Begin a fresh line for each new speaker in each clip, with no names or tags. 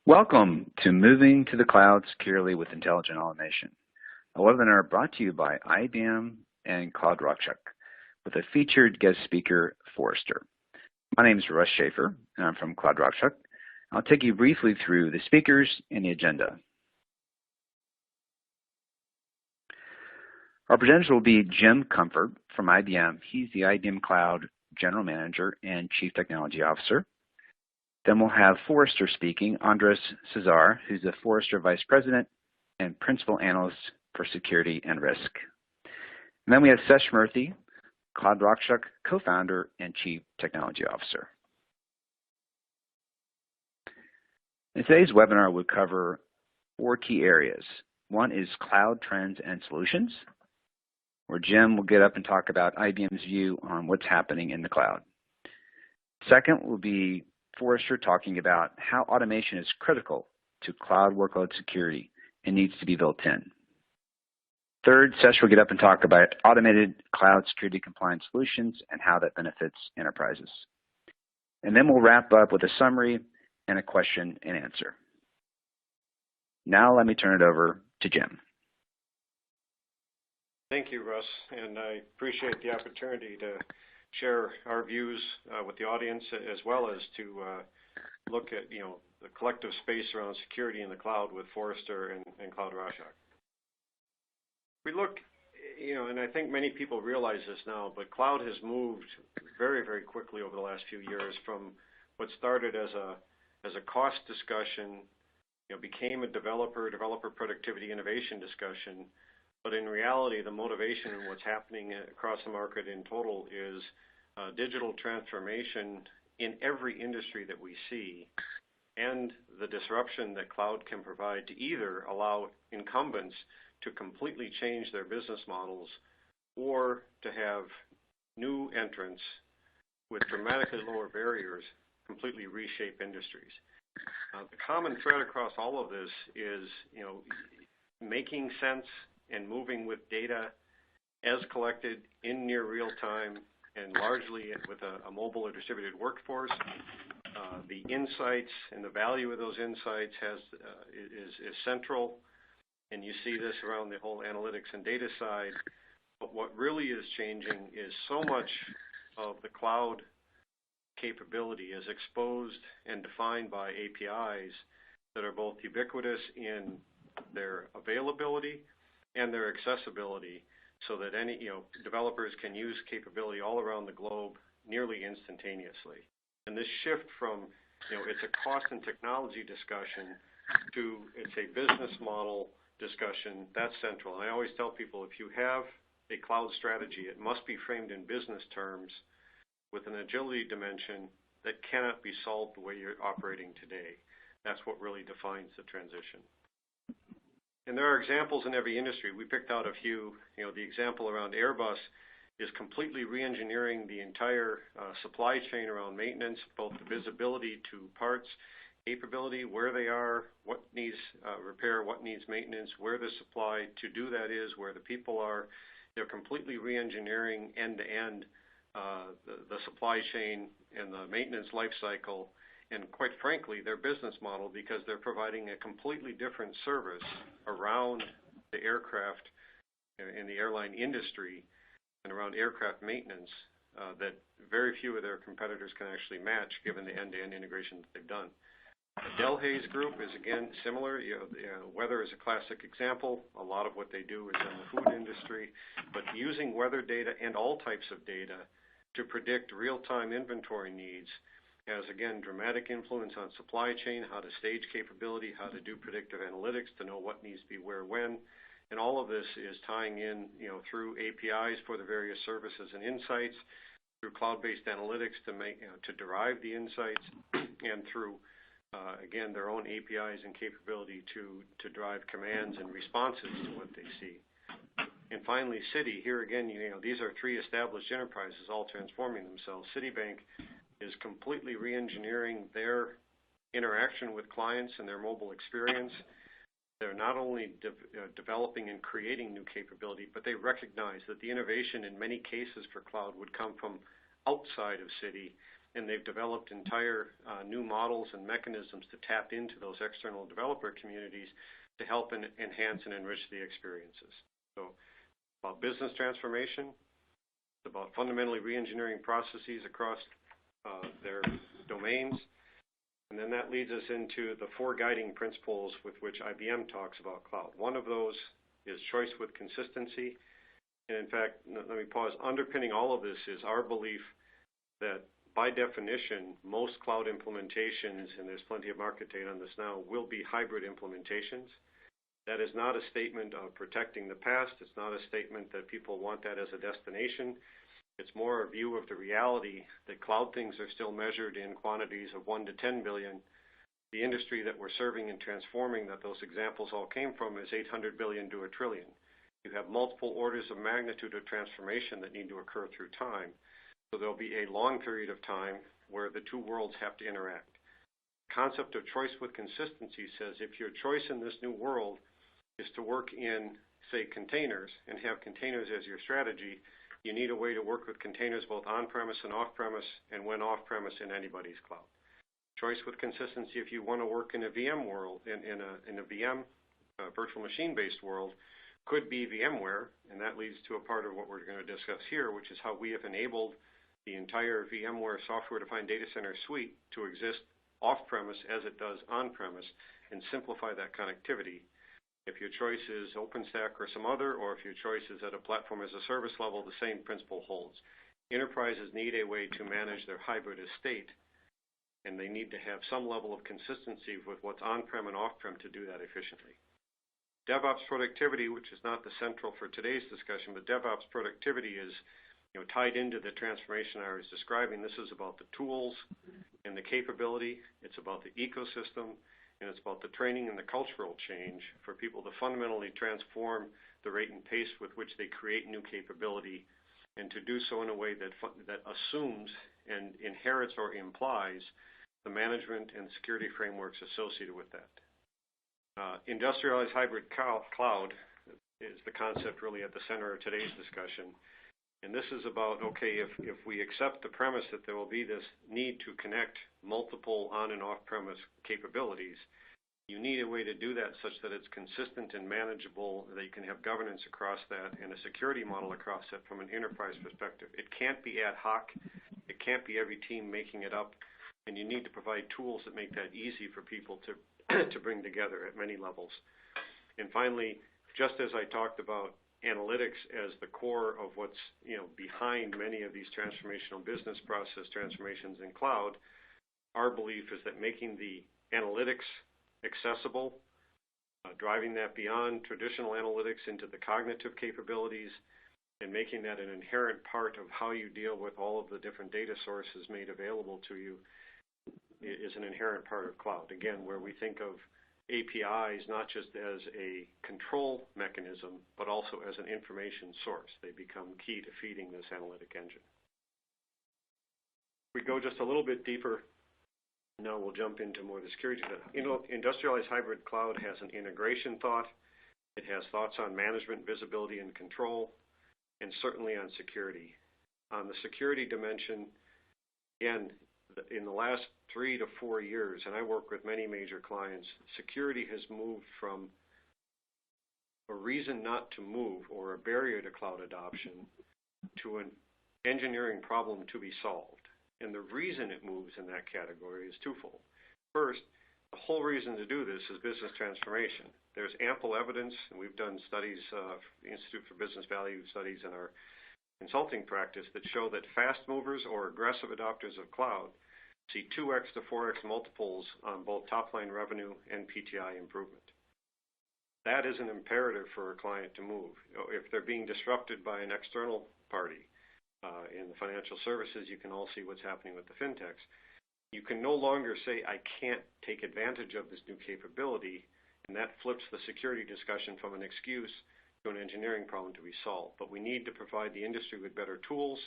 Welcome to Moving to the Cloud Securely with Intelligent Automation, a webinar brought to you by IBM and Cloud Raxak with a featured guest speaker, Forrester. My name is Russ Schaefer, and I'm from Cloud Raxak. I'll take you briefly through the speakers and the agenda. Our presenters will be Jim Comfort from IBM. He's the IBM Cloud General Manager and Chief Technology Officer. Then we'll have Forrester speaking, Andres Cesar, who's the Forrester Vice President and Principal Analyst for Security and Risk. And then we have Sesh Murthy, Cloud Raxak Co-Founder and Chief Technology Officer. In today's webinar, we'll cover 4 key areas. One is Cloud Trends and Solutions, where Jim will get up and talk about IBM's view on what's happening in the cloud. Second will be Forrester talking about how automation is critical to cloud workload security and needs to be built in. Third, Sesh will get up and talk about automated cloud security compliance solutions and how that benefits enterprises. And then we'll wrap up with a summary and a question and answer. Now let me turn it over to Jim.
Thank you, Russ, and I appreciate the opportunity to share our views with the audience, as well as to look at the collective space around security in the cloud with Forrester and Cloud Raxak. We look, and I think many people realize this now, but cloud has moved very, very quickly over the last few years from what started as a cost discussion, became a developer productivity innovation discussion. But in reality, the motivation and what's happening across the market in total is digital transformation in every industry that we see, and the disruption that cloud can provide to either allow incumbents to completely change their business models or to have new entrants with dramatically lower barriers completely reshape industries. The common thread across all of this is making sense and moving with data as collected in near real time and largely with a mobile or distributed workforce. The insights and the value of those insights is central, and you see this around the whole analytics and data side. But what really is changing is so much of the cloud capability is exposed and defined by APIs that are both ubiquitous in their availability and their accessibility, so that any developers can use capability all around the globe nearly instantaneously. And this shift from it's a cost and technology discussion to it's a business model discussion, that's central. And I always tell people, if you have a cloud strategy, it must be framed in business terms with an agility dimension that cannot be solved the way you're operating today. That's what really defines the transition. And there are examples in every industry. We picked out a few. The example around Airbus is completely re-engineering the entire supply chain around maintenance, both the visibility to parts, capability, where they are, what needs repair, what needs maintenance, where the supply to do that is, where the people are. They're completely re-engineering end-to-end the supply chain and the maintenance life cycle, and quite frankly, their business model, because they're providing a completely different service around the aircraft in the airline industry and around aircraft maintenance that very few of their competitors can actually match, given the end-to-end integration that they've done. The Delhaize Group is, again, similar. Weather is a classic example. A lot of what they do is in the food industry, but using weather data and all types of data to predict real-time inventory needs has, again, dramatic influence on supply chain, how to stage capability, how to do predictive analytics to know what needs to be where, when. And all of this is tying in, through APIs for the various services and insights, through cloud-based analytics to derive the insights, and through, again, their own APIs and capability to drive commands and responses to what they see. And finally, Citi. Here again, these are 3 established enterprises all transforming themselves. Citibank is completely re-engineering their interaction with clients and their mobile experience. They're not only developing and creating new capability, but they recognize that the innovation in many cases for cloud would come from outside of Citi, and they've developed entire new models and mechanisms to tap into those external developer communities to help and enhance and enrich the experiences. So about business transformation, it's about fundamentally re-engineering processes across their domains. And then that leads us into the 4 guiding principles with which IBM talks about cloud. One of those is choice with consistency. And in fact, let me pause. Underpinning all of this is our belief that by definition, most cloud implementations, and there's plenty of market data on this now, will be hybrid implementations. That is not a statement of protecting the past. It's not a statement that people want that as a destination. It's more a view of the reality that cloud things are still measured in quantities of 1 to 10 billion. The industry that we're serving and transforming that those examples all came from is 800 billion to a trillion. You have multiple orders of magnitude of transformation that need to occur through time. So there'll be a long period of time where the two worlds have to interact. The concept of choice with consistency says if your choice in this new world is to work in, say, containers and have containers as your strategy, you need a way to work with containers both on-premise and off-premise, and when off-premise in anybody's cloud. Choice with consistency if you want to work in a VM world, in a VM virtual machine-based world, could be VMware, and that leads to a part of what we're going to discuss here, which is how we have enabled the entire VMware software-defined data center suite to exist off-premise as it does on-premise and simplify that connectivity. If your choice is OpenStack or some other, or if your choice is at a platform as a service level, the same principle holds. Enterprises need a way to manage their hybrid estate, and they need to have some level of consistency with what's on-prem and off-prem to do that efficiently. DevOps productivity, which is not the central for today's discussion, but DevOps productivity is tied into the transformation I was describing. This is about the tools and the capability. It's about the ecosystem, and it's about the training and the cultural change for people to fundamentally transform the rate and pace with which they create new capability, and to do so in a way that assumes and inherits or implies the management and security frameworks associated with that. Industrialized hybrid cloud is the concept really at the center of today's discussion. And this is about, okay, if we accept the premise that there will be this need to connect multiple on and off-premise capabilities, you need a way to do that such that it's consistent and manageable, that you can have governance across that and a security model across that from an enterprise perspective. It can't be ad hoc. It can't be every team making it up. And you need to provide tools that make that easy for people to bring together at many levels. And finally, just as I talked about analytics as the core of what's behind many of these transformational business process transformations in cloud, our belief is that making the analytics accessible, driving that beyond traditional analytics into the cognitive capabilities, and making that an inherent part of how you deal with all of the different data sources made available to you is an inherent part of cloud. Again, where we think of APIs not just as a control mechanism, but also as an information source. They become key to feeding this analytic engine. If we go just a little bit deeper, now we'll jump into more of the security. Industrialized hybrid cloud has an integration thought. It has thoughts on management, visibility, and control, and certainly on security. On the security dimension, again, in the last 3 to 4 years, and I work with many major clients, security has moved from a reason not to move or a barrier to cloud adoption to an engineering problem to be solved. And the reason it moves in that category is twofold. First, the whole reason to do this is business transformation. There's ample evidence, and we've done studies, the Institute for Business Value studies in our consulting practice that show that fast movers or aggressive adopters of cloud see 2x to 4x multiples on both top-line revenue and PTI improvement. That is an imperative for a client to move. If they're being disrupted by an external party in the financial services, you can all see what's happening with the fintechs. You can no longer say, I can't take advantage of this new capability, and that flips the security discussion from an excuse to an engineering problem to be solved. But we need to provide the industry with better tools.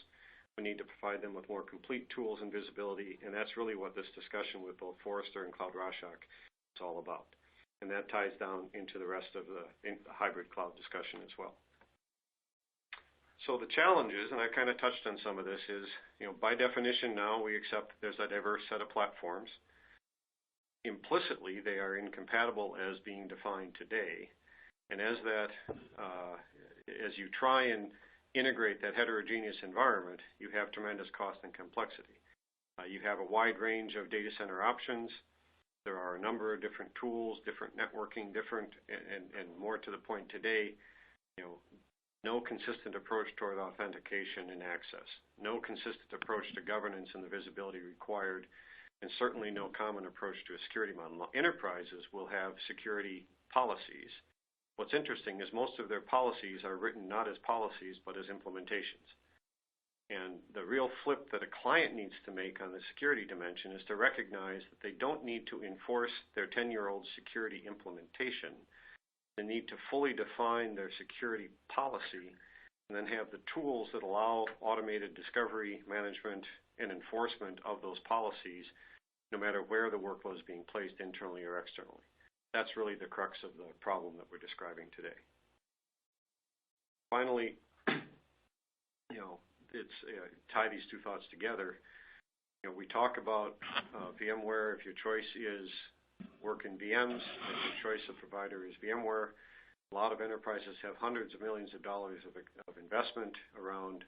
We need to provide them with more complete tools and visibility, and that's really what this discussion with both Forrester and Cloud Raxak is all about. And that ties down into the rest of the hybrid cloud discussion as well. So the challenge is, and I kind of touched on some of this, is, by definition now we accept there's a diverse set of platforms. Implicitly, they are incompatible as being defined today. And as you try and integrate that heterogeneous environment, you have tremendous cost and complexity. You have a wide range of data center options. There are a number of different tools, different networking, and more to the point today, no consistent approach toward authentication and access, no consistent approach to governance and the visibility required, and certainly no common approach to a security model. Enterprises will have security policies. What's interesting is most of their policies are written not as policies, but as implementations. And the real flip that a client needs to make on the security dimension is to recognize that they don't need to enforce their 10-year-old security implementation. They need to fully define their security policy and then have the tools that allow automated discovery, management, and enforcement of those policies, no matter where the workload is being placed internally or externally. That's really the crux of the problem that we're describing today. Finally, tie these two thoughts together. We talk about VMware. If your choice is work in VMs, if your choice of provider is VMware, a lot of enterprises have hundreds of millions of dollars of investment around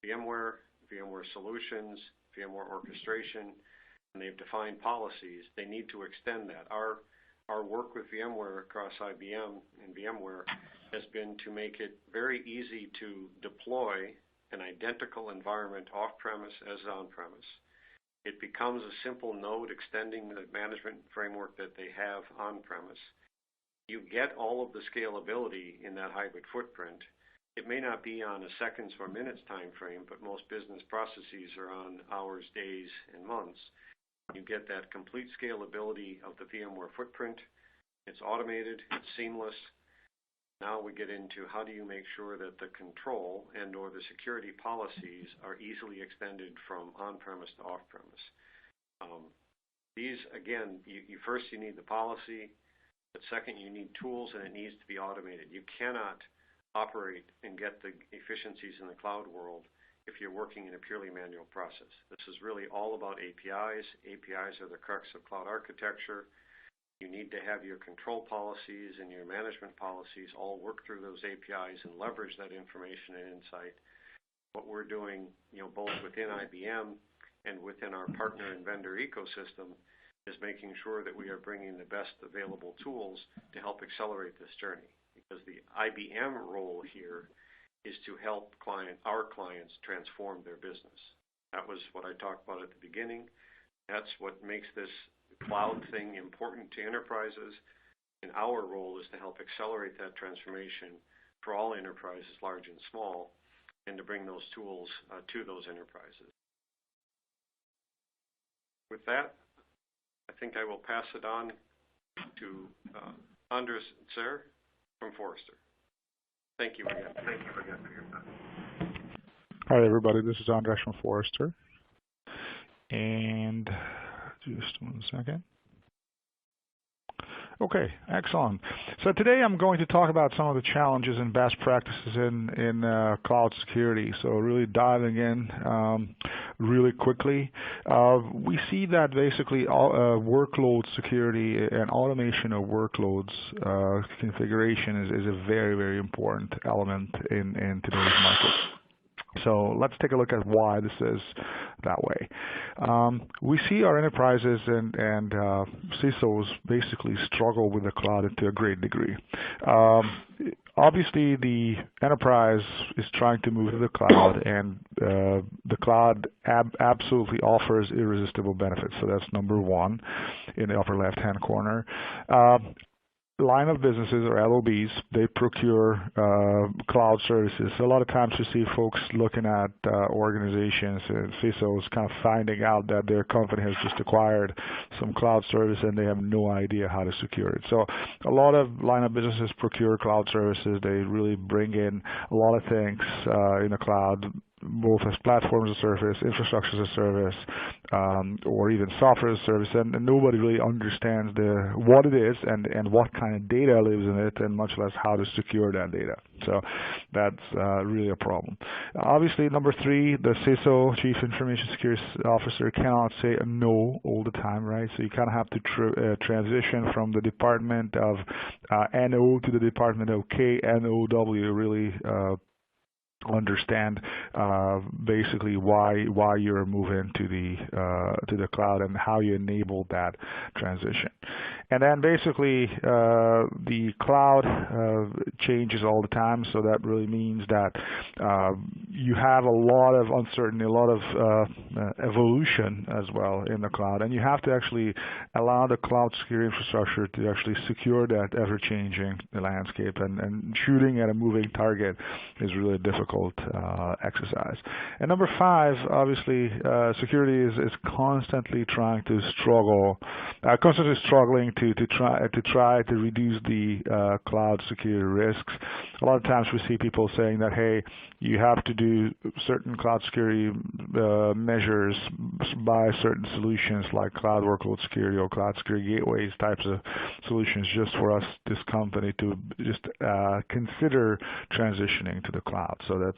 VMware, VMware solutions, VMware orchestration, and they've defined policies. They need to extend that. Our work with VMware across IBM and VMware has been to make it very easy to deploy an identical environment off-premise as on-premise. It becomes a simple node extending the management framework that they have on-premise. You get all of the scalability in that hybrid footprint. It may not be on a seconds or minutes time frame, but most business processes are on hours, days, and months. You get that complete scalability of the VMware footprint. It's automated, it's seamless. Now we get into how do you make sure that the control and or the security policies are easily extended from on-premise to off-premise. These, again, first you need the policy, but second you need tools and it needs to be automated. You cannot operate and get the efficiencies in the cloud world if you're working in a purely manual process. This is really all about APIs. APIs are the crux of cloud architecture. You need to have your control policies and your management policies all work through those APIs and leverage that information and insight. What we're doing, both within IBM and within our partner and vendor ecosystem is making sure that we are bringing the best available tools to help accelerate this journey. Because the IBM role here is to help our clients transform their business. That was what I talked about at the beginning. That's what makes this cloud thing important to enterprises, and our role is to help accelerate that transformation for all enterprises, large and small, and to bring those tools to those enterprises. With that, I think I will pass it on to Anders Zer from Forrester. Thank you again. Thank you again for your time.
Hi, everybody. This is Anders from Forrester. And just one second. Okay, excellent. So today I'm going to talk about some of the challenges and best practices in cloud security. So really diving in really quickly. We see that basically workload security and automation of workloads configuration is a very, very important element in today's market. So let's take a look at why this is that way. We see our enterprises and CISOs basically struggle with the cloud to a great degree. Obviously, the enterprise is trying to move to the cloud, and the cloud absolutely offers irresistible benefits. So that's number one in the upper left-hand corner. Line of businesses or LOBs, they procure cloud services. So a lot of times you see folks looking at organizations and CISOs kind of finding out that their company has just acquired some cloud service and they have no idea how to secure it. So a lot of line of businesses procure cloud services. They really bring in a lot of things in the cloud, both as platforms as a service, infrastructure as a service, or even software as a service, and nobody really understands what it is and what kind of data lives in it, and much less how to secure that data. So that's really a problem. Obviously, number 3, the CISO, Chief Information Security Officer, cannot say no all the time, right? So you kind of have to transition from the department of NO to the department of KNOW, really understand basically why you're moving to the cloud and how you enable that transition. And then basically the cloud changes all the time, so that really means that you have a lot of uncertainty, a lot of evolution as well in the cloud, and you have to actually allow the cloud security infrastructure to actually secure that ever-changing landscape, and shooting at a moving target is really difficult exercise. And number 5, obviously, security is constantly struggling to try to reduce the cloud security risks. A lot of times we see people saying that, hey, you have to do certain cloud security measures by certain solutions like cloud workload security or cloud security gateways types of solutions, just for us, this company, to just consider transitioning to the cloud. So that's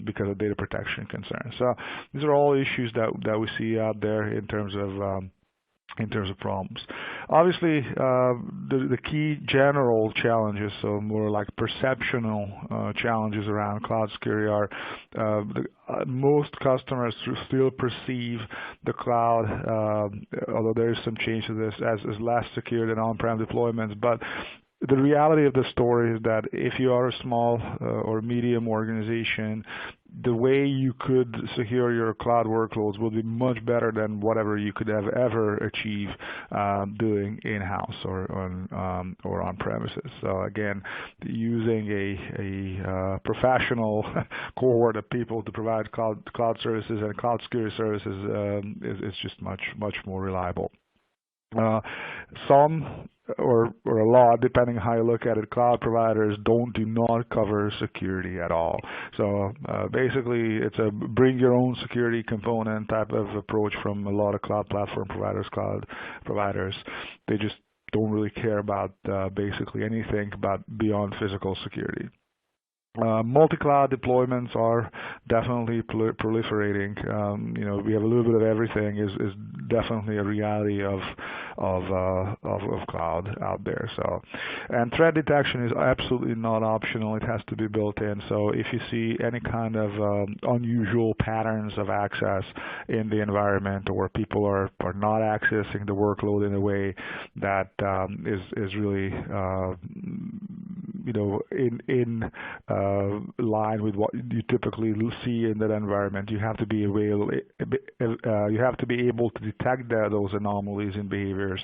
because of data protection concerns. So these are all issues that we see out there in terms of problems. Obviously, the key general challenges, so more like perceptional challenges around cloud security, are most customers still perceive the cloud, although there is some change to this, as less secure than on-prem deployments. But the reality of the story is that if you are a small or medium organization, the way you could secure your cloud workloads will be much better than whatever you could have ever achieved doing in-house or on premises. So again, using a professional cohort of people to provide cloud services and cloud security services is just much more reliable. Some or a lot, depending on how you look at it, cloud providers do not cover security at all. So basically, it's a bring your own security component type of approach from a lot of cloud platform providers, cloud providers. They just don't really care about basically anything but beyond physical security. Multi-cloud deployments are definitely proliferating. We have a little bit of everything is definitely a reality of cloud out there. So, and threat detection is absolutely not optional. It has to be built in. So if you see any kind of unusual patterns of access in the environment, or people are not accessing the workload in a way that is really in line with what you typically see in that environment, you have to be able to detect those anomalies in behaviors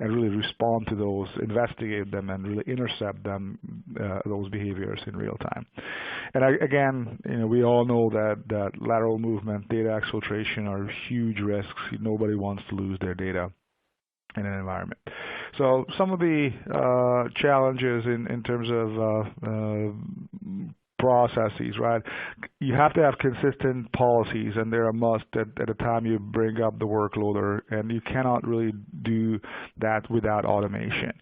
and really respond to those, investigate them, and really intercept those behaviors in real time. And again, we all know that lateral movement, data exfiltration are huge risks. Nobody wants to lose their data in an environment. So some of the challenges in terms of processes, right? You have to have consistent policies, and they're a must at the time you bring up the workload, and you cannot really do that without automation.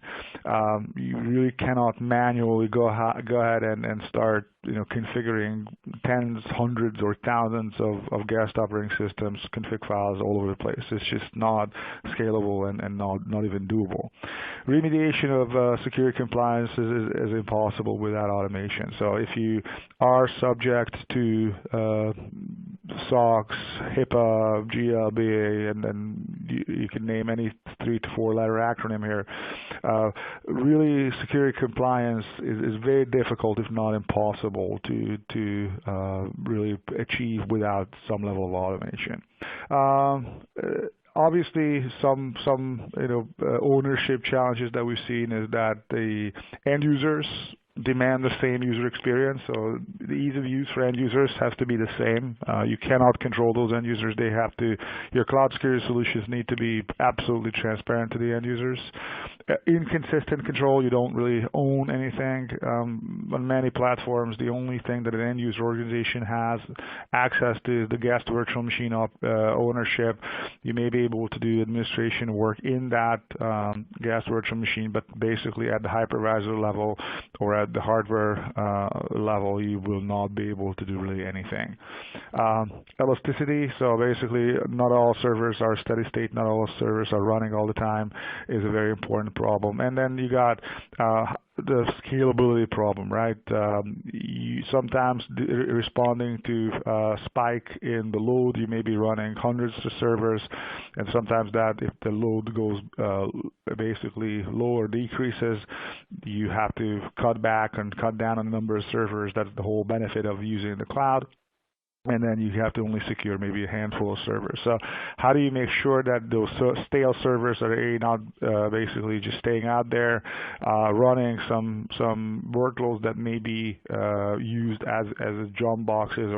You really cannot manually go ahead and start configuring tens, hundreds, or thousands of guest operating systems, config files all over the place. It's just not scalable and not even doable. Remediation of security compliance is impossible without automation. So if you are subject to SOX, HIPAA, GLBA, and then you can name any 3 to 4 letter acronym here, really security compliance is very difficult, if not impossible, to really achieve without some level of automation. Obviously, some ownership challenges that we've seen is that the end users demand the same user experience. So the ease of use for end users has to be the same. You cannot control those end users. They have to. Your cloud security solutions need to be absolutely transparent to the end users. Inconsistent control. You don't really own anything. On many platforms, the only thing that an end user organization has access to the guest virtual machine ownership. You may be able to do administration work in that guest virtual machine, but basically at the hypervisor level or at the hardware level, you will not be able to do really anything. Elasticity, so basically not all servers are steady state, not all servers are running all the time, is a very important problem. And then you got the scalability problem, right? You sometimes responding to a spike in the load, you may be running hundreds of servers, and sometimes that if the load goes basically low or decreases, you have to cut back and cut down on the number of servers. That's the whole benefit of using the cloud. And then you have to only secure maybe a handful of servers. So how do you make sure that those stale servers are not basically just staying out there, running some workloads that may be used as jump boxes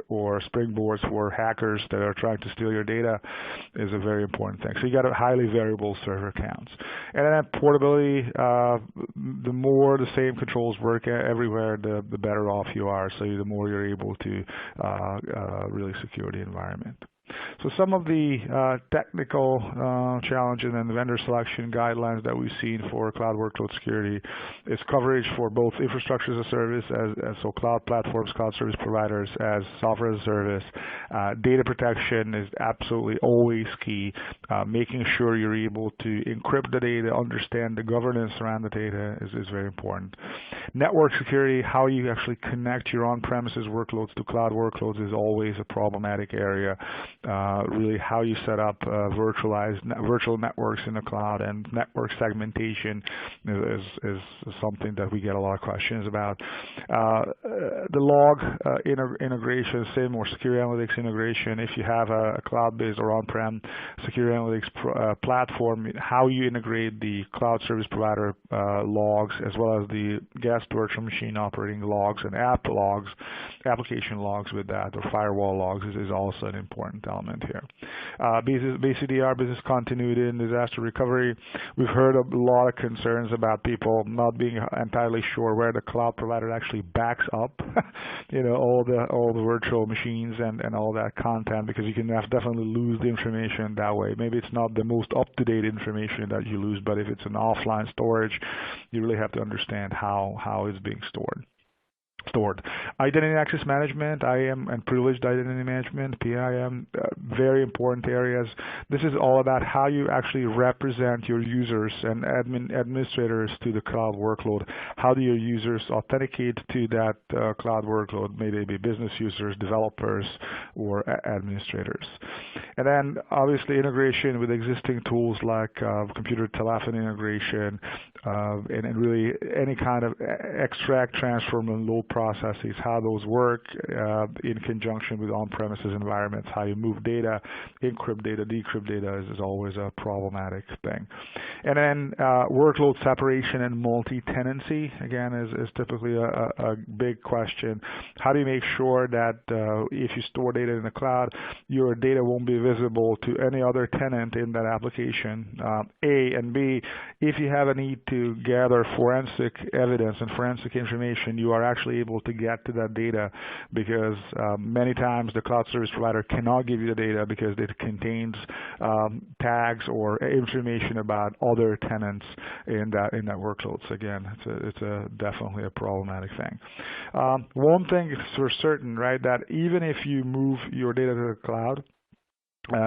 or springboards for hackers that are trying to steal your data is a very important thing. So you got a highly variable server counts. And then portability, the more the same controls work everywhere, the better off you are. So the more you're able to really secure the environment. So some of the technical challenges and vendor selection guidelines that we've seen for cloud workload security is coverage for both infrastructure as a service, so cloud platforms, cloud service providers, as software as a service. Data protection is absolutely always key. Making sure you're able to encrypt the data, understand the governance around the data is very important. Network security, how you actually connect your on-premises workloads to cloud workloads is always a problematic area. Really how you set up virtual networks in the cloud, and network segmentation is something that we get a lot of questions about. The log integration, same or secure analytics integration. If you have a cloud-based or on-prem secure analytics platform, how you integrate the cloud service provider logs as well as the guest virtual machine operating logs and application logs with that, or firewall logs is also an important element here. BCDR, business continuity and disaster recovery. We've heard a lot of concerns about people not being entirely sure where the cloud provider actually backs up, all the virtual machines and all that content, because you can definitely lose the information that way. Maybe it's not the most up-to-date information that you lose, but if it's an offline storage, you really have to understand how it's being stored. Identity and access management, IAM and privileged identity management, PIM, very important areas. This is all about how you actually represent your users and administrators to the cloud workload. How do your users authenticate to that cloud workload? Maybe they be business users, developers, or administrators. And then obviously integration with existing tools like computer telephony integration, and really any kind of extract, transform, and load processes, how those work in conjunction with on-premises environments, how you move data, encrypt data, decrypt data is always a problematic thing. And then workload separation and multi-tenancy, again, is typically a big question. How do you make sure that if you store data in the cloud, your data won't be visible to any other tenant in that application, A, and B, if you have a need to gather forensic evidence and forensic information, you are actually able to get to that data, because many times the cloud service provider cannot give you the data because it contains tags or information about other tenants in that workload. So again, it's definitely a problematic thing. One thing is for certain, right, that even if you move your data to the cloud,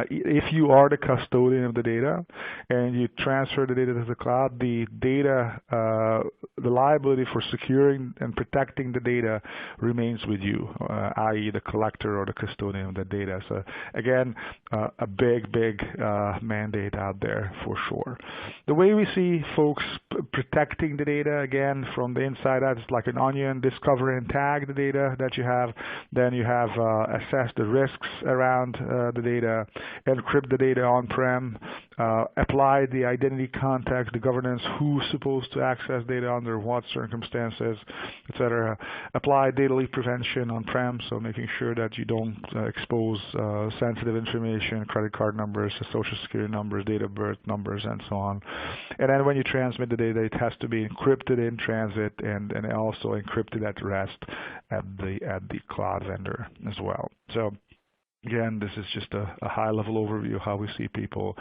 if you are the custodian of the data and you transfer the data to the cloud, the liability for securing and protecting the data remains with you, i.e. the collector or the custodian of the data. So again, a big mandate out there for sure. The way we see folks protecting the data, again, from the inside out, it's like an onion: discover and tag the data that you have. Then you have assess the risks around the data. encrypt the data on-prem, apply the identity context, the governance, who's supposed to access data under what circumstances, etc. Apply data leak prevention on-prem, so making sure that you don't expose sensitive information, credit card numbers, social security numbers, date of birth numbers, and so on. And then when you transmit the data, it has to be encrypted in transit and also encrypted at rest at the cloud vendor as well. So again, this is just a high-level overview of how we see people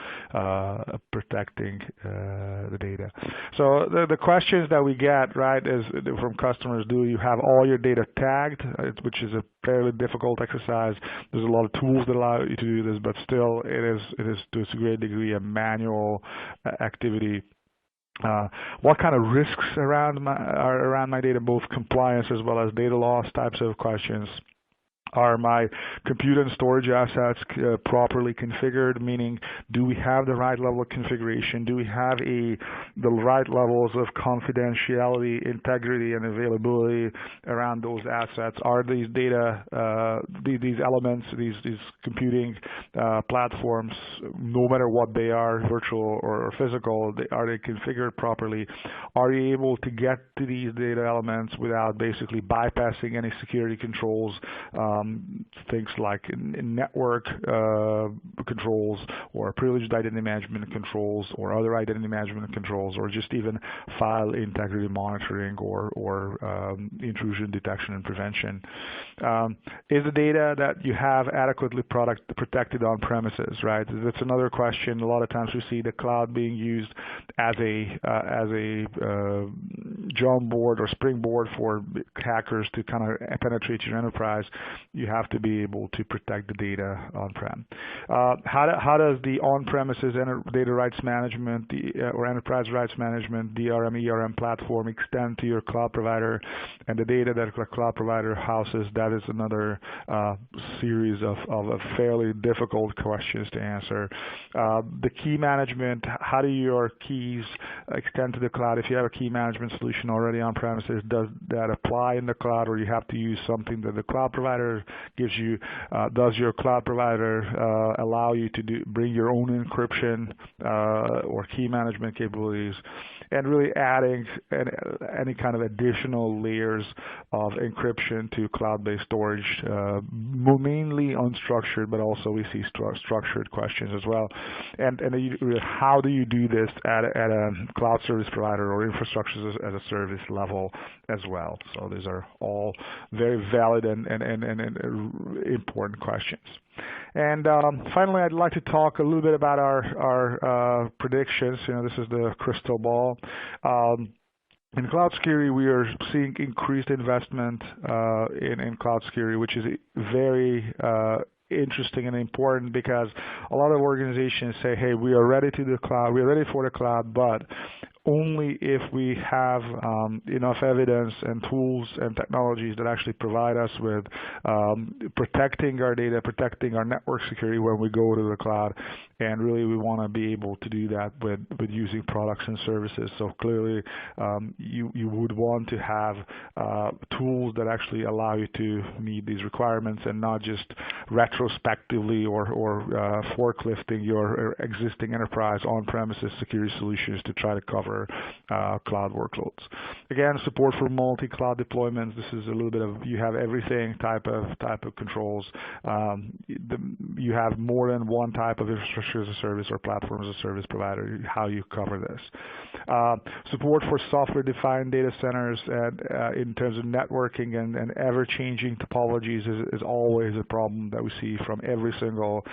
protecting the data. So the questions that we get, right, is from customers: do you have all your data tagged? Which is a fairly difficult exercise. There's a lot of tools that allow you to do this, but still, it is to a great degree a manual activity. What kind of risks are around my data, both compliance as well as data loss types of questions? Are my compute and storage assets properly configured? Meaning, do we have the right level of configuration? Do we have the right levels of confidentiality, integrity, and availability around those assets? Are these data, these elements, these computing platforms, no matter what they are, virtual or physical, are they configured properly? Are you able to get to these data elements without basically bypassing any security controls? Things like network controls or privileged identity management controls or other identity management controls, or just even file integrity monitoring or intrusion detection and prevention. Is the data that you have adequately protected on premises, right? That's another question. A lot of times we see the cloud being used as a jump board or springboard for hackers to kind of penetrate your enterprise. You have to be able to protect the data on-prem. How does the on-premises data rights management or enterprise rights management, DRM, ERM platform extend to your cloud provider and the data that the cloud provider houses? That is another series of fairly difficult questions to answer. The key management, how do your keys extend to the cloud? If you have a key management solution already on premises, does that apply in the cloud, or you have to use something that the cloud provider gives you? Does your cloud provider allow you to bring your own encryption or key management capabilities? And really adding any kind of additional layers of encryption to cloud-based storage, mainly unstructured, but also we see structured questions as well. And how do you do this at a cloud service provider or infrastructure as a service level as well? So these are all very valid and important questions. And finally, I'd like to talk a little bit about our predictions. This is the crystal ball. In cloud security, we are seeing increased investment in cloud security, which is very interesting and important, because a lot of organizations say, hey, we are ready to the cloud, we are ready for the cloud, but only if we have enough evidence and tools and technologies that actually provide us with protecting our data, protecting our network security when we go to the cloud. And really, we want to be able to do that with using products and services. So clearly, you would want to have tools that actually allow you to meet these requirements, and not just retrospectively or forklifting your existing enterprise on-premises security solutions to try to cover cloud workloads. Again, support for multi-cloud deployments. This is a little bit of, you have everything type of controls. You have more than one type of infrastructure as a service or platform as a service provider, how you cover this. Support for software-defined data centers and in terms of networking and ever-changing topologies is always a problem that we see from every single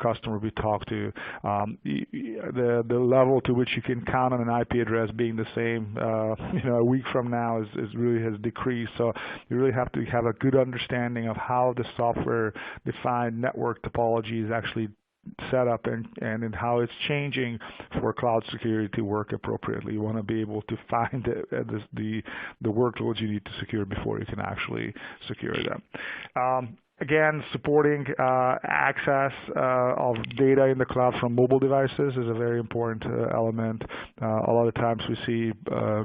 customer we talk to. The level to which you can count on an IP address being the same a week from now is really has decreased. So you really have to have a good understanding of how the software-defined network topology is actually set up and how it's changing for cloud security to work appropriately. You want to be able to find the workloads you need to secure before you can actually secure them. Again, supporting access of data in the cloud from mobile devices is a very important element. A lot of times we see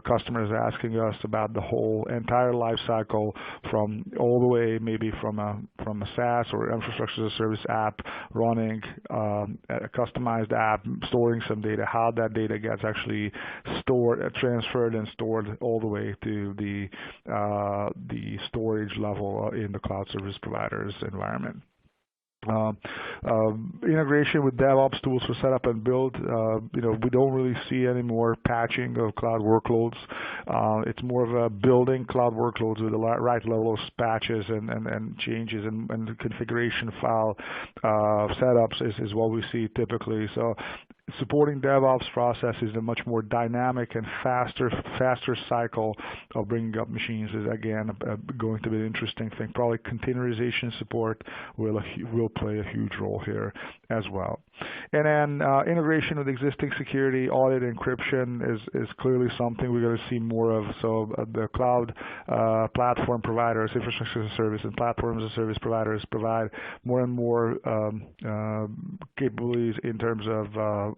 customers asking us about the whole entire life cycle from all the way, maybe from a SaaS or infrastructure as a service app running a customized app, storing some data, how that data gets actually stored, transferred and stored all the way to the storage level in the cloud service provider's environment. Integration with DevOps tools for setup and build. We don't really see any more patching of cloud workloads. It's more of a building cloud workloads with the right level of patches and changes and the configuration file setups is what we see typically. So supporting DevOps process is a much more dynamic and faster cycle of bringing up machines is again going to be an interesting thing. Probably containerization support will play a huge role here as well. And then integration with existing security, audit, encryption is clearly something we're going to see more of. So the cloud platform providers, infrastructure as a service, and platforms as a service providers provide more and more capabilities in terms of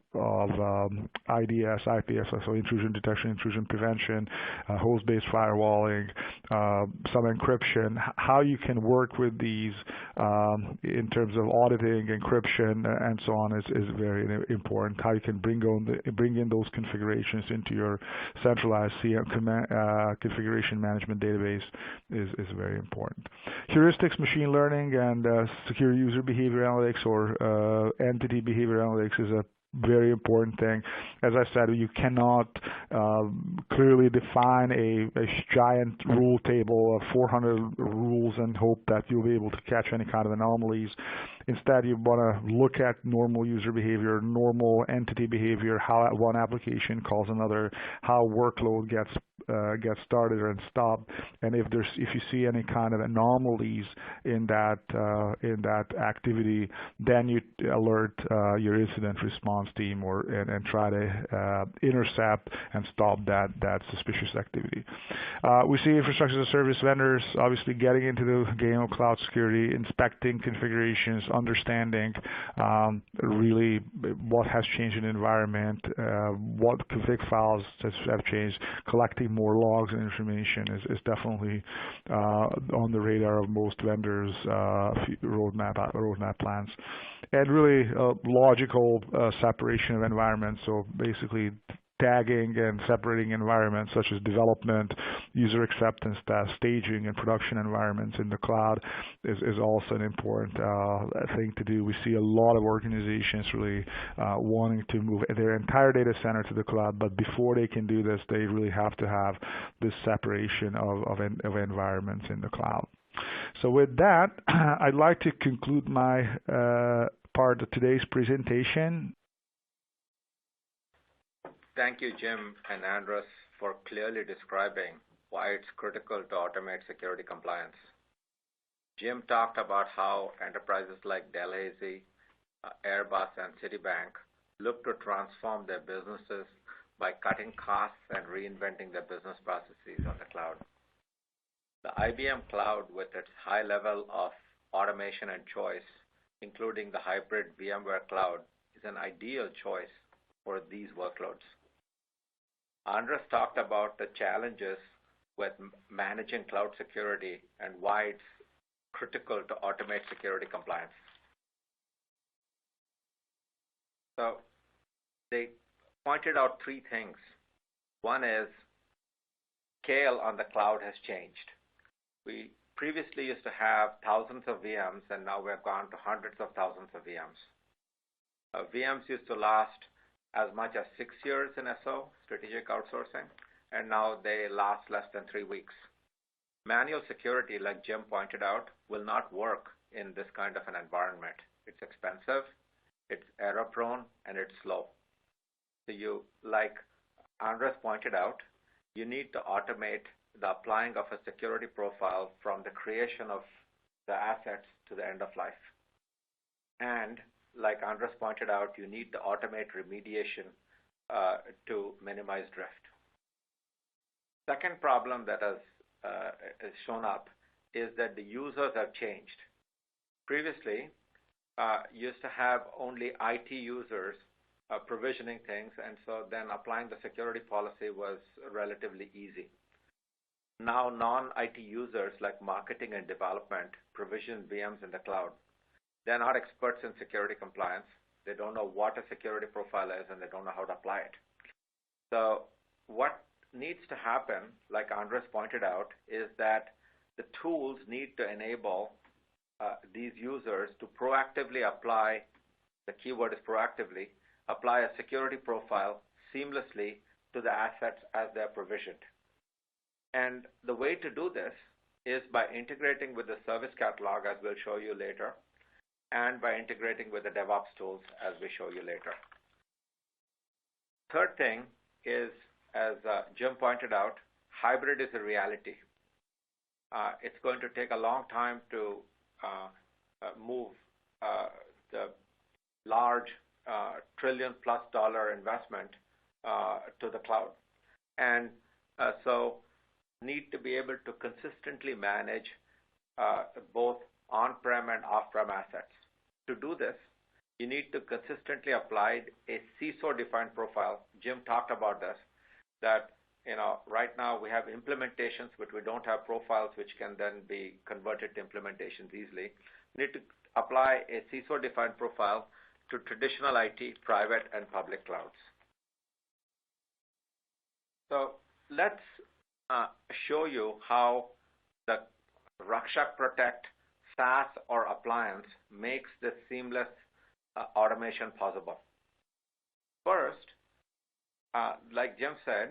IDS, IPS, so intrusion detection, intrusion prevention, host-based firewalling, some encryption. How you can work with these in terms of auditing, encryption, and so on is very important. How you can bring in those configurations into your centralized configuration management database is very important. Heuristics, machine learning, and secure user behavior analytics or entity behavior analytics is a very important thing. As I said, you cannot clearly define a giant rule table of 400 rules and hope that you'll be able to catch any kind of anomalies. Instead, you want to look at normal user behavior, normal entity behavior, how one application calls another, how workload gets started and stopped, and if you see any kind of anomalies in that activity, then you alert your incident response team and try to intercept and stop that suspicious activity. We see infrastructure as a service vendors obviously getting into the game of cloud security, inspecting configurations, understanding really what has changed in the environment, what config files have changed, collecting more logs and information is definitely on the radar of most vendors' roadmap plans. And really logical separation of environments, so basically tagging and separating environments such as development, user acceptance test, staging, and production environments in the cloud is also an important thing to do. We see a lot of organizations really wanting to move their entire data center to the cloud, but before they can do this, they really have to have this separation of environments in the cloud. So with that, I'd like to conclude my part of today's presentation.
Thank you, Jim and Andres, for clearly describing why it's critical to automate security compliance. Jim talked about how enterprises like Delhaize, Airbus, and Citibank look to transform their businesses by cutting costs and reinventing their business processes on the cloud. The IBM Cloud, with its high level of automation and choice, including the hybrid VMware Cloud, is an ideal choice for these workloads. Andres talked about the challenges with managing cloud security and why it's critical to automate security compliance. So they pointed out three things. One is scale on the cloud has changed. We previously used to have thousands of VMs, and now we've gone to hundreds of thousands of VMs. VMs used to last as much as 6 years in SO, strategic outsourcing, and now they last less than 3 weeks. Manual security, like Jim pointed out, will not work in this kind of an environment. It's expensive, it's error-prone, and it's slow. So you, like Andres pointed out, you need to automate the applying of a security profile from the creation of the assets to the end of life. And like Andres pointed out, you need to automate remediation to minimize drift. Second problem that has shown up is that the users have changed. previously used to have only IT users provisioning things, and so then applying the security policy was relatively easy. Now non-IT users like marketing and development provision VMs in the cloud. They're not experts in security compliance. They don't know what a security profile is, and they don't know how to apply it. So what needs to happen, like Andres pointed out, is that the tools need to enable these users to proactively apply, the keyword is proactively, apply a security profile seamlessly to the assets as they're provisioned. And the way to do this is by integrating with the service catalog, as we'll show you later, and by integrating with the DevOps tools, as we show you later. Third thing is, as Jim pointed out, hybrid is a reality. It's going to take a long time to move the large $1 trillion+ investment to the cloud. And so need to be able to consistently manage both on-prem and off-prem assets. To do this, you need to consistently apply a CISO-defined profile. Jim talked about this, that right now we have implementations, but we don't have profiles which can then be converted to implementations easily. We need to apply a CISO-defined profile to traditional IT, private, and public clouds. So let's show you how the Raxak Protect SaaS or appliance makes this seamless automation possible. First, like Jim said,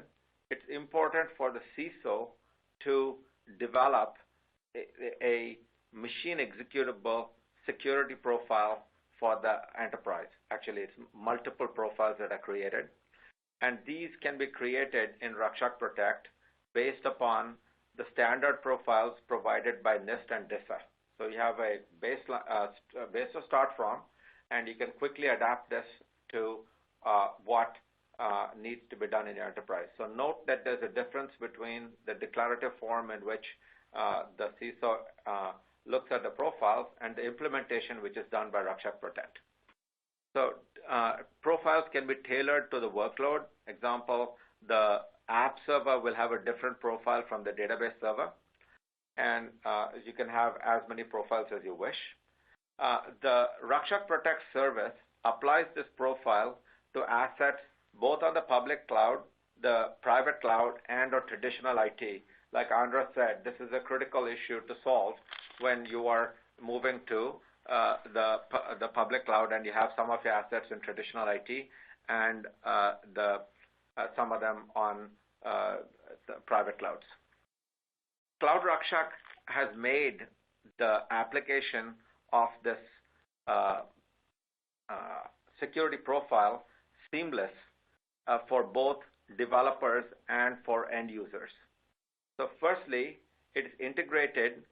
it's important for the CISO to develop a machine executable security profile for the enterprise. Actually, it's multiple profiles that are created. And these can be created in Raxak Protect based upon the standard profiles provided by NIST and DISA. So you have a base to start from, and you can quickly adapt this to what needs to be done in your enterprise. So note that there's a difference between the declarative form in which the CISO looks at the profiles and the implementation which is done by Raxak Protect. So profiles can be tailored to the workload. Example, the app server will have a different profile from the database server, and you can have as many profiles as you wish. The Raxak Protect service applies this profile to assets both on the public cloud, the private cloud, and or traditional IT. Like Andres said, this is a critical issue to solve when you are moving to the public cloud and you have some of your assets in traditional IT and some of them on the private clouds. Cloud Raxak has made the application of this security profile seamless for both developers and for end users. So firstly, it is integrated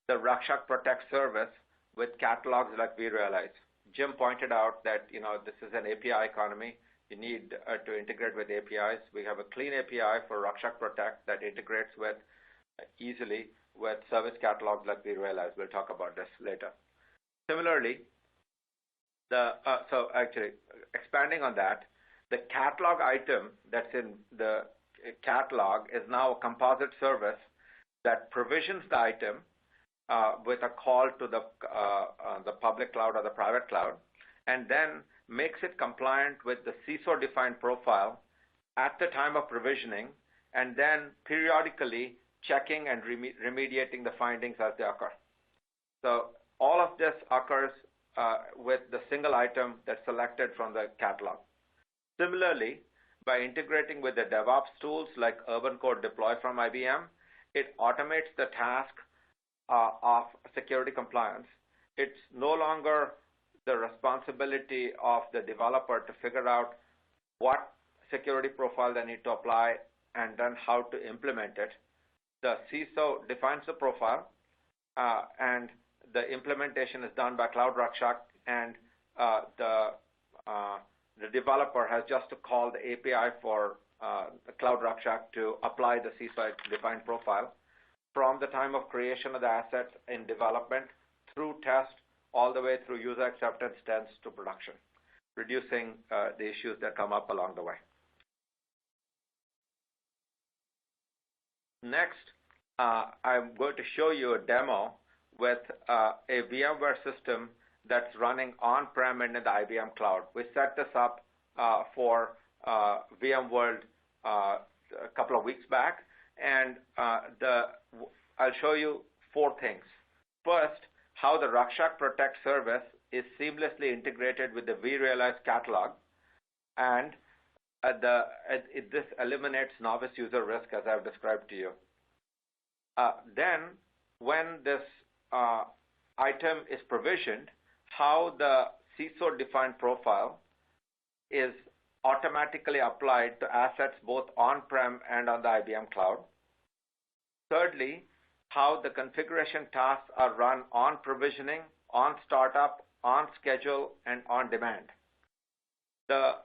the Raxak Protect service with catalogs like vRealize. Jim pointed out that this is an API economy. You need to integrate with APIs. We have a clean API for Raxak Protect that integrates with easily with service catalogs like vRealize. We'll talk about this later. Similarly, so actually expanding on that, the catalog item that's in the catalog is now a composite service that provisions the item with a call to the public cloud or the private cloud, and then makes it compliant with the CISO-defined profile at the time of provisioning, and then periodically checking and remediating the findings as they occur. So all of this occurs with the single item that's selected from the catalog. Similarly, by integrating with the DevOps tools like Urban Code Deploy from IBM, it automates the task of security compliance. It's no longer the responsibility of the developer to figure out what security profile they need to apply and then how to implement it. The CISO defines the profile, and the implementation is done by Cloud Raxak, and the developer has just to call the API for the Cloud Raxak to apply the CISO-defined profile from the time of creation of the asset in development through test all the way through user acceptance tests to production, reducing the issues that come up along the way. Next, I'm going to show you a demo with a VMware system that's running on-prem and in the IBM Cloud. We set this up for VMworld a couple of weeks back, and I'll show you 4 things. First, how the Raxak Protect service is seamlessly integrated with the vRealize catalog, and this eliminates novice user risk, as I've described to you. Then, when this item is provisioned, how the CISO-defined profile is automatically applied to assets both on-prem and on the IBM Cloud. Thirdly, how the configuration tasks are run on provisioning, on startup, on schedule, and on demand. The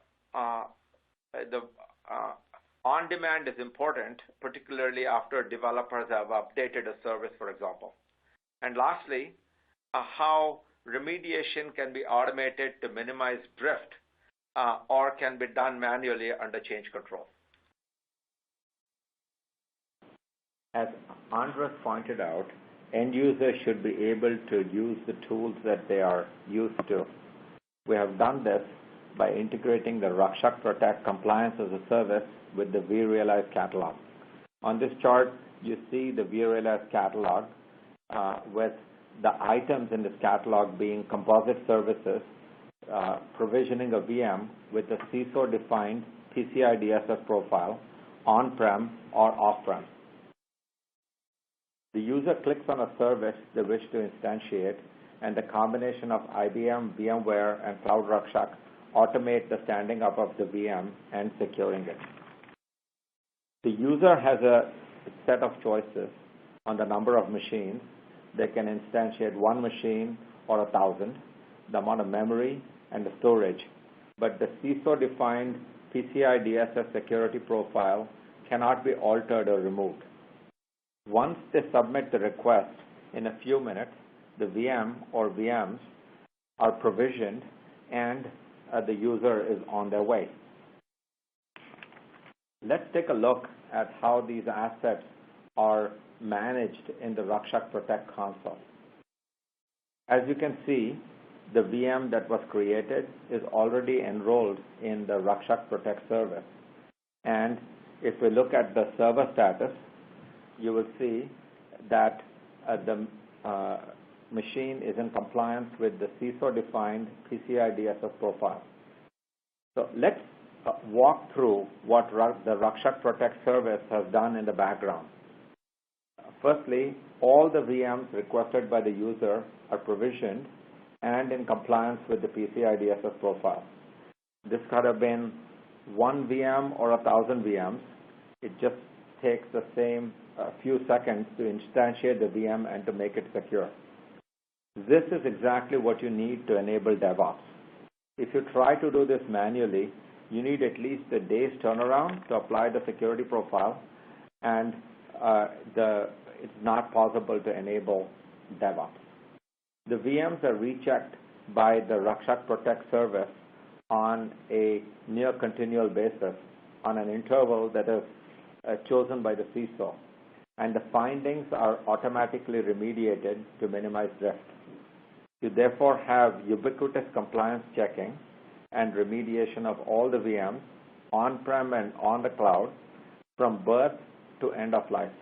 on-demand is important, particularly after developers have updated a service, for example. And lastly, how remediation can be automated to minimize drift or can be done manually under change control.
As Andres pointed out, end users should be able to use the tools that they are used to. We have done this by integrating the Raxak Protect Compliance as a Service with the vRealize catalog. On this chart, you see the vRealize catalog with the items in this catalog being composite services, provisioning a VM with a CISO-defined PCI-DSS profile, on-prem or off-prem. The user clicks on a service they wish to instantiate, and the combination of IBM, VMware, and Cloud Raxak automate the standing up of the VM and securing it. The user has a set of choices on the number of machines. They can instantiate 1 machine or 1,000, the amount of memory and the storage, but the CISO-defined PCI-DSS security profile cannot be altered or removed. Once they submit the request, in a few minutes, the VM or VMs are provisioned and the user is on their way. Let's take a look at how these assets are managed in the Raxak Protect console. As you can see, the VM that was created is already enrolled in the Raxak Protect service. And if we look at the server status, you will see that the machine is in compliance with the CISO-defined PCI-DSS profile. So let's walk through what the Raxak Protect service has done in the background. Firstly, all the VMs requested by the user are provisioned and in compliance with the PCI-DSS profile. This could have been 1 VM or 1,000 VMs. It just takes the same few seconds to instantiate the VM and to make it secure. This is exactly what you need to enable DevOps. If you try to do this manually, you need at least a day's turnaround to apply the security profile, and it's not possible to enable DevOps. The VMs are rechecked by the Raxak Protect service on a near continual basis on an interval that is chosen by the CISO, and the findings are automatically remediated to minimize drift. You therefore have ubiquitous compliance checking and remediation of all the VMs on-prem and on the cloud from birth to end of life.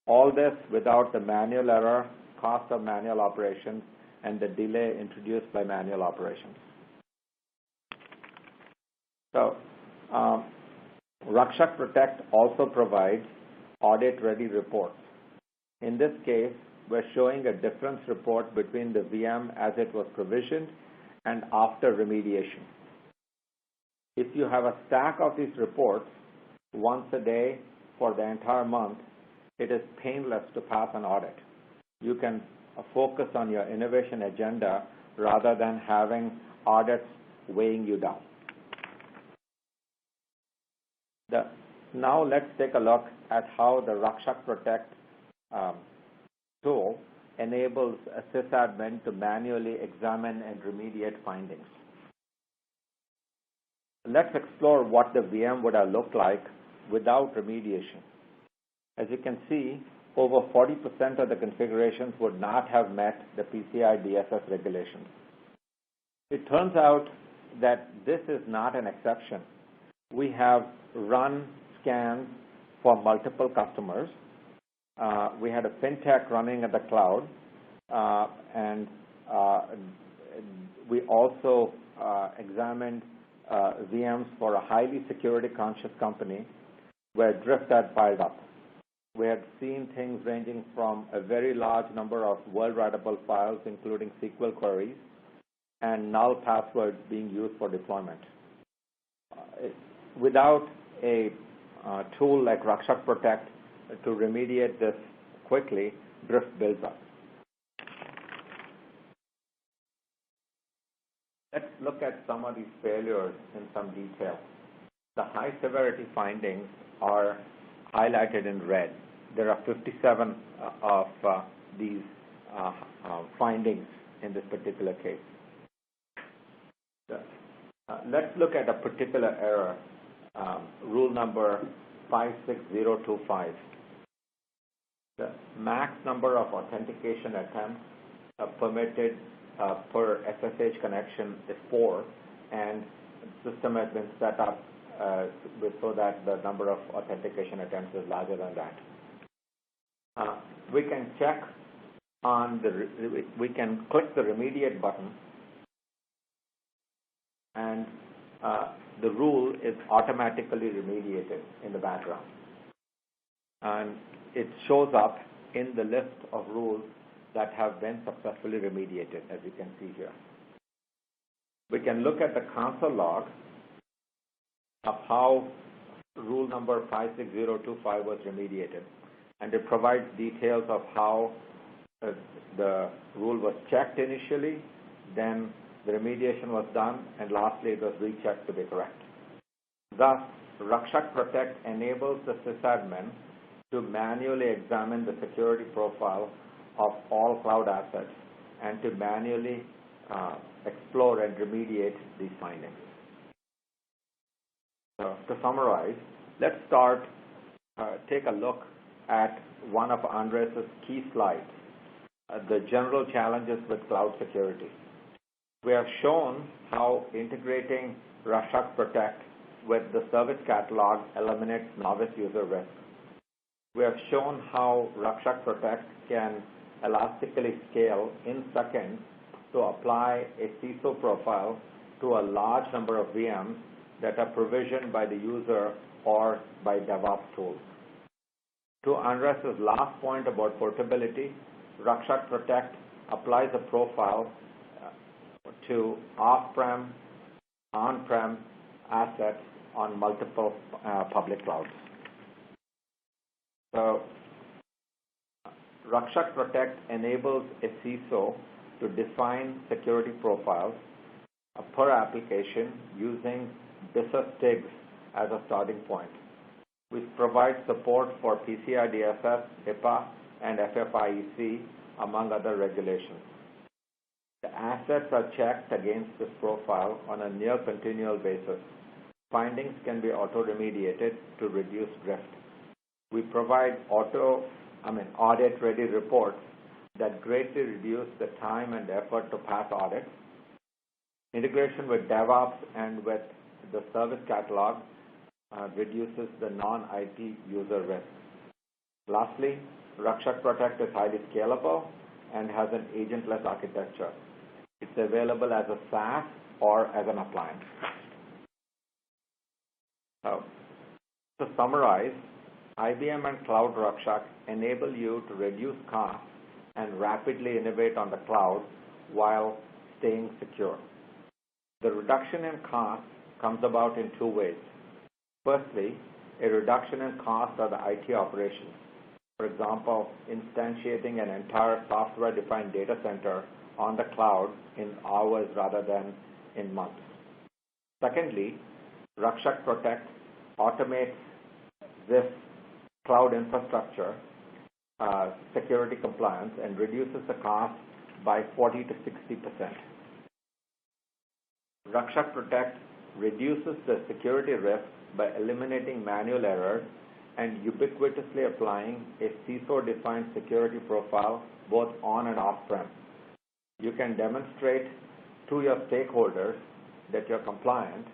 All this without the manual error, cost of manual operations, and the delay introduced by manual operations. So, Raxak Protect also provides audit-ready reports. In this case, we're showing a difference report between the VM as it was provisioned and after remediation. If you have a stack of these reports once a day for the entire month, it is painless to pass an audit. You can focus on your innovation agenda rather than having audits weighing you down. Now let's take a look at how the Raxak Protect tool enables a sysadmin to manually examine and remediate findings. Let's explore what the VM would have looked like without remediation. As you can see, over 40% of the configurations would not have met the PCI-DSS regulations. It turns out that this is not an exception. We have run scans for multiple customers. We had a fintech running at the cloud, and we also examined VMs for a highly security-conscious company where drift had piled up. We had seen things ranging from a very large number of world-writable files, including SQL queries, and null passwords being used for deployment. Without a tool like Raxak Protect to remediate this quickly, drift builds up. Let's look at some of these failures in some detail. The high severity findings are highlighted in red. There are 57 of these findings in this particular case. Let's look at a particular error, rule number 56025. The max number of authentication attempts permitted per SSH connection is 4, and the system has been set up so that the number of authentication attempts is larger than that. We can check on we can click the remediate button, and the rule is automatically remediated in the background. And it shows up in the list of rules that have been successfully remediated, as you can see here. We can look at the console log of how rule number 56025 was remediated, and it provides details of how the rule was checked initially, then the remediation was done, and lastly it was rechecked to be correct. Thus, Raxak Protect enables the sysadmin to manually examine the security profile of all cloud assets and to manually explore and remediate these findings. So, to summarize, let's take a look at one of Andres' key slides, the general challenges with cloud security. We have shown how integrating Raxak Protect with the service catalog eliminates novice user risk. We have shown how Raxak Protect can elastically scale in seconds to apply a CISO profile to a large number of VMs that are provisioned by the user or by DevOps tools. To Andres' last point about portability, Raxak Protect applies a profile to off-prem, on-prem assets on multiple public clouds. So, Raxak Protect enables a CISO to define security profiles per application using DSS as a starting point. We provide support for PCI-DSS, HIPAA, and FFIEC, among other regulations. The assets are checked against this profile on a near continual basis. Findings can be auto-remediated to reduce drift. We provide audit-ready reports that greatly reduce the time and effort to pass audits. Integration with DevOps and with the service catalog reduces the non-IT user risk. Lastly, Raxak Protect is highly scalable and has an agentless architecture. It's available as a SaaS or as an appliance. To summarize, IBM and Cloud Raxak enable you to reduce costs and rapidly innovate on the cloud while staying secure. The reduction in cost comes about in two ways. Firstly, a reduction in cost of the IT operations. For example, instantiating an entire software-defined data center on the cloud in hours rather than in months. Secondly, Raxak Protect automates this cloud infrastructure security compliance and reduces the cost by 40 to 60%. Raxak Protect reduces the security risk by eliminating manual errors and ubiquitously applying a CISO-defined security profile both on and off-prem. You can demonstrate to your stakeholders that you're compliant,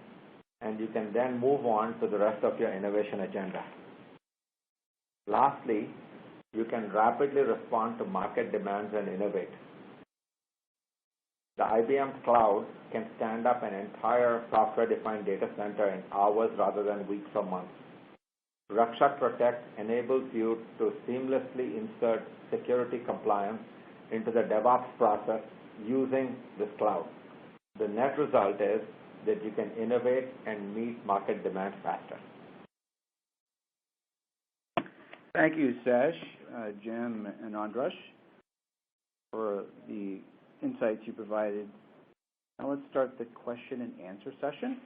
and you can then move on to the rest of your innovation agenda. Lastly, you can rapidly respond to market demands and innovate. The IBM Cloud can stand up an entire software-defined data center in hours rather than weeks or months. Raxak Protect enables you to seamlessly insert security compliance into the DevOps process using this cloud. The net result is that you can innovate and meet market demand faster.
Thank you, Sesh, Jim, and Andras for the insights you provided. Now let's start the question and answer session.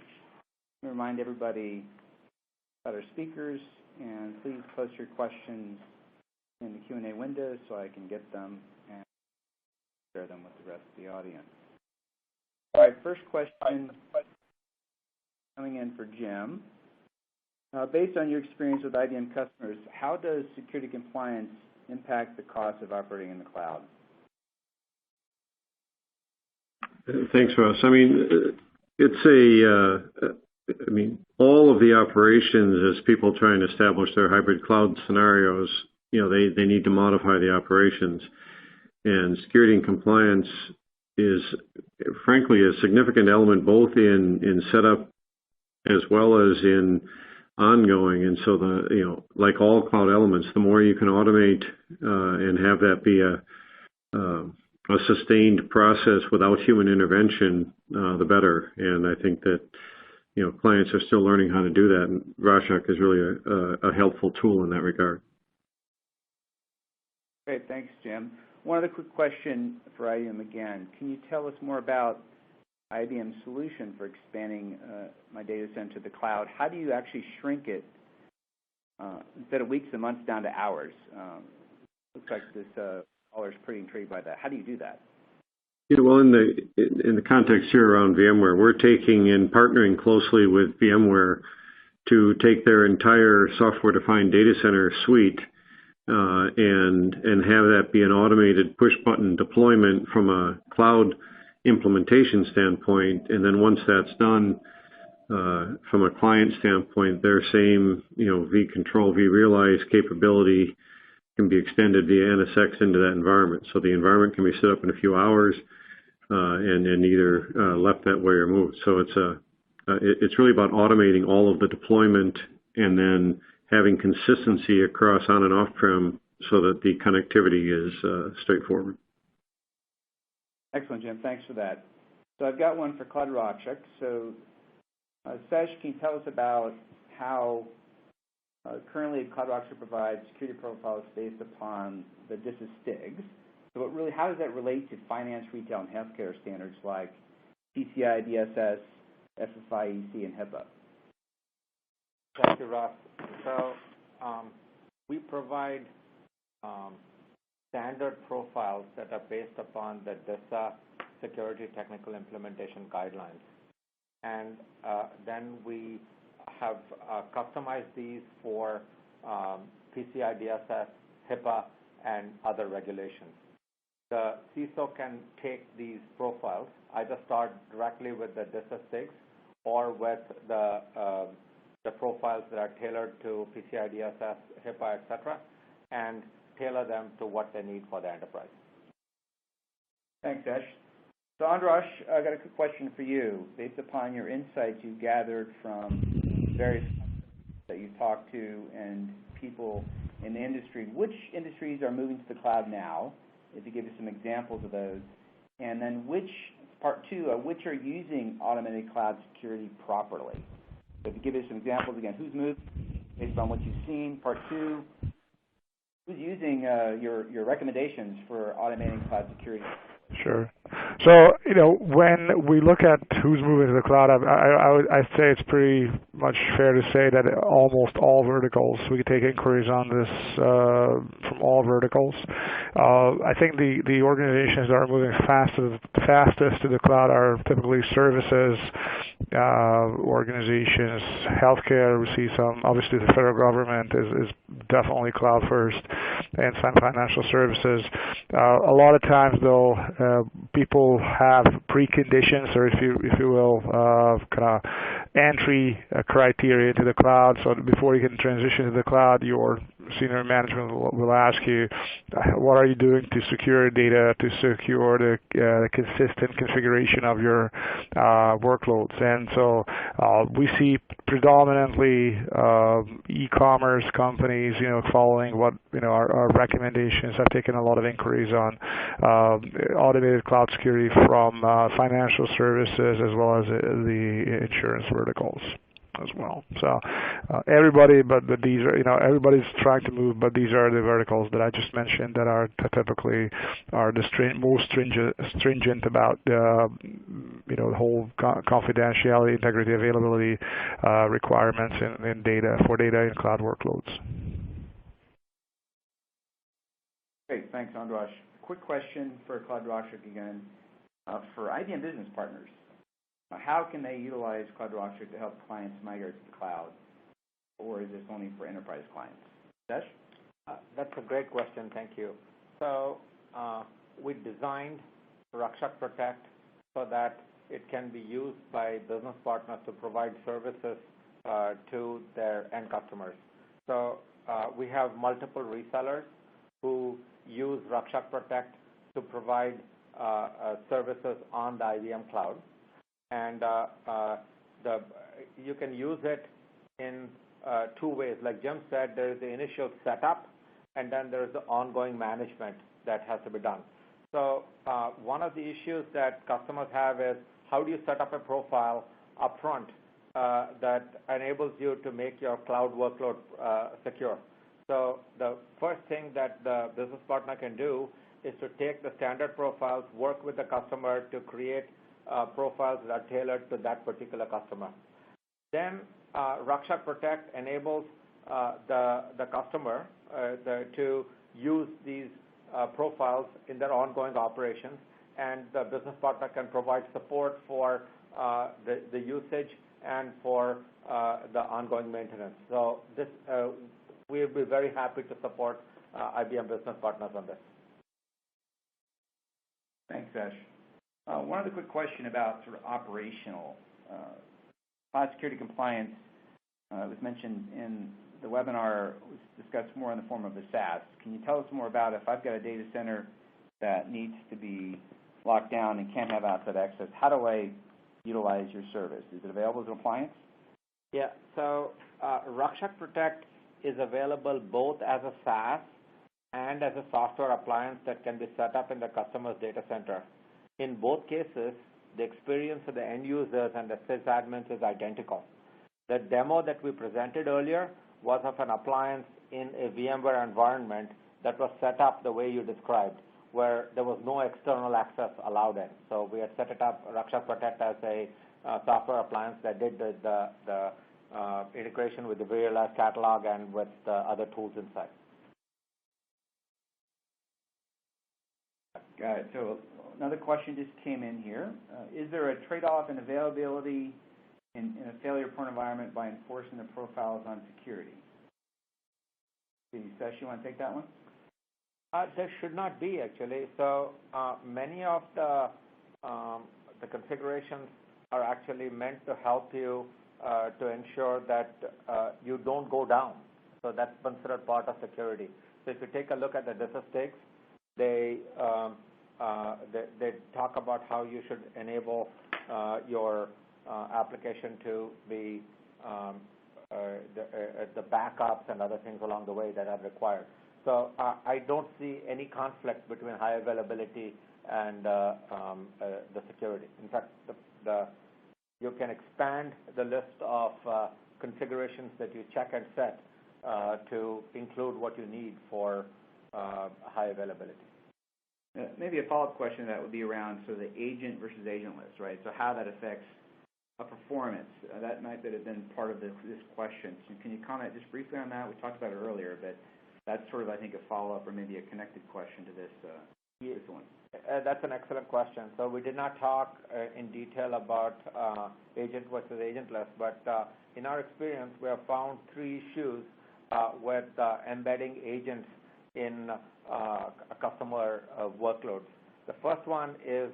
I remind everybody about our speakers, and please post your questions in the Q&A window so I can get them and share them with the rest of the audience. All right, first question coming in for Jim. Based on your experience with IBM customers, how does security compliance impact the cost of operating in the cloud?
Thanks, Russ. I mean, all of the operations as people try and establish their hybrid cloud scenarios, they need to modify the operations. And security and compliance is, frankly, a significant element both in setup as well as in ongoing. And so, like all cloud elements, the more you can automate and have that be a sustained process without human intervention, the better. And I think that clients are still learning how to do that, and Raxak is really a helpful tool in that regard.
Great, thanks, Jim. One other quick question for IBM again. Can you tell us more about IBM's solution for expanding my data center to the cloud? How do you actually shrink it instead of weeks and months down to hours? Looks like this caller is pretty intrigued by that. How do you do that?
Well, in the context here around VMware, we're taking and partnering closely with VMware to take their entire software-defined data center suite and have that be an automated push-button deployment from a cloud implementation standpoint. And then once that's done, from a client standpoint, their same vControl, vRealize capability can be extended via NSX into that environment. So the environment can be set up in a few hours and either left that way or moved. So it's really about automating all of the deployment and then having consistency across on and off-prem so that the connectivity is straightforward.
Excellent, Jim. Thanks for that. So I've got one for Cloud Raxak. So Sesh, can you tell us about how currently Cloud Raxak provides security profiles based upon the DSS STIGs? So how does that relate to finance, retail, and healthcare standards like PCI-DSS, FFIEC, and HIPAA?
Thank you, Russ. So we provide standard profiles that are based upon the DSA Security Technical Implementation Guidelines. And then we have customized these for PCI-DSS, HIPAA, and other regulations. The CISO can take these profiles, either start directly with the DSA STIGs or with the profiles that are tailored to PCI-DSS, HIPAA, etc., and tailor them to what they need for the enterprise.
Thanks, Ash. So, Andras, I got a quick question for you. Based upon your insights you gathered from various that you talked to and people in the industry, which industries are moving to the cloud now? If you give us some examples of those. And then part two, which are using automated cloud security properly? So if you give us some examples again, who's moved based on what you've seen? Part two, who's using your recommendations for automating cloud security?
Sure. So, when we look at who's moving to the cloud, I'd say it's pretty much fair to say that almost all verticals, we can take inquiries on this from all verticals. I think the organizations that are moving fastest to the cloud are typically services organizations, healthcare. We see some, obviously the federal government is definitely cloud first, and some financial services. A lot of times though, people have preconditions, or if you will, kind of entry criteria to the cloud. So before you can transition to the cloud, your senior management will ask you, what are you doing to secure data, to secure the consistent configuration of your workloads? And so we see predominantly e-commerce companies, following what our recommendations. Have taken a lot of inquiries on automated cloud security from financial services as well as the insurance verticals as well. So everybody, but these are, everybody's trying to move, but these are the verticals that I just mentioned that are typically are the most stringent about the whole confidentiality, integrity, availability requirements in data in cloud workloads.
Great, thanks, Andras. Quick question for Cloud Raxak again. For IBM business partners, how can they utilize Cloud Raxak to help clients migrate to the cloud, or is this only for enterprise clients? Sesh?
That's a great question, thank you. So we designed Raxak Protect so that it can be used by business partners to provide services to their end customers. So we have multiple resellers who use Raxak Protect to provide services on the IBM cloud. And you can use it in two ways. Like Jim said, there is the initial setup, and then there's the ongoing management that has to be done. So one of the issues that customers have is, how do you set up a profile upfront that enables you to make your cloud workload secure? So the first thing that the business partner can do is to take the standard profiles, work with the customer to create profiles that are tailored to that particular customer. Then Raxak Protect enables the customer to use these profiles in their ongoing operations, and the business partner can provide support for the usage and for the ongoing maintenance. So this we'll be very happy to support IBM business partners on this.
Thanks, Ash. One other quick question about sort of operational. Cloud security compliance was mentioned in the webinar, was discussed more in the form of a SaaS. Can you tell us more about if I've got a data center that needs to be locked down and can't have outside access, how do I utilize your service? Is it available as an appliance?
Yeah, so Raxak Protect is available both as a SaaS and as a software appliance that can be set up in the customer's data center. In both cases, the experience of the end users and the sysadmins is identical. The demo that we presented earlier was of an appliance in a VMware environment that was set up the way you described, where there was no external access allowed in. So we had set it up, Raxak Protect, as a software appliance that did the integration with the Industrialized catalog and with the other tools inside.
Got it. So another question just came in here. Is there a trade-off in availability in a failure-prone environment by enforcing the profiles on security? Sesh, you want to take that one?
There should not be, actually. So many of the configurations are actually meant to help you to ensure that you don't go down. So that's considered part of security. So if you take a look at the statistics, they talk about how you should enable your application to be the backups and other things along the way that are required. So I don't see any conflict between high availability and the security. In fact, you can expand the list of configurations that you check and set to include what you need for high availability.
Maybe a follow-up question that would be around the agent versus agentless, right? So how that affects performance. That might have been part of this question. So can you comment just briefly on that? We talked about it earlier, but that's sort of, I think, a follow-up or maybe a connected question to this one.
That's an excellent question. So we did not talk in detail about agent versus agentless, but in our experience, we have found 3 issues with embedding agents in customer workloads. The first one is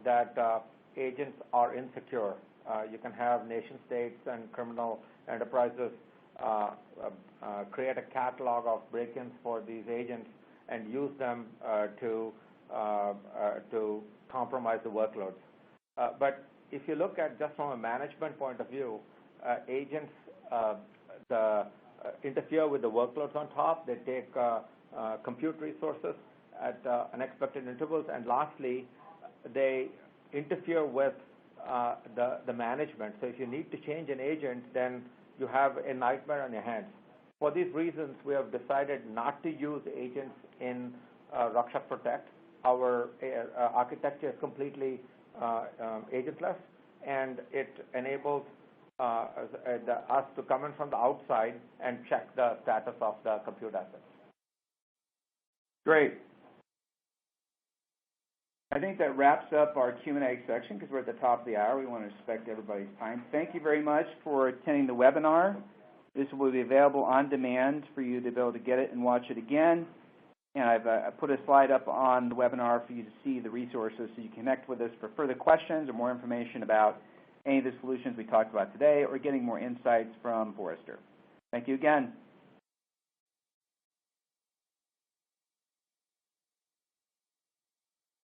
that agents are insecure. You can have nation states and criminal enterprises create a catalog of break-ins for these agents and use them to compromise the workloads. But if you look at just from a management point of view, agents interfere with the workloads on top. They take compute resources at unexpected intervals, and lastly, they interfere with the management. So if you need to change an agent, then you have a nightmare on your hands. For these reasons, we have decided not to use agents in Raxak Protect. Our architecture is completely agentless, and it enables us to come in from the outside and check the status of the compute assets.
Great. I think that wraps up our Q&A section because we're at the top of the hour. We want to respect everybody's time. Thank you very much for attending the webinar. This will be available on demand for you to be able to get it and watch it again. And I've put a slide up on the webinar for you to see the resources so you can connect with us for further questions or more information about any of the solutions we talked about today or getting more insights from Forrester. Thank you again.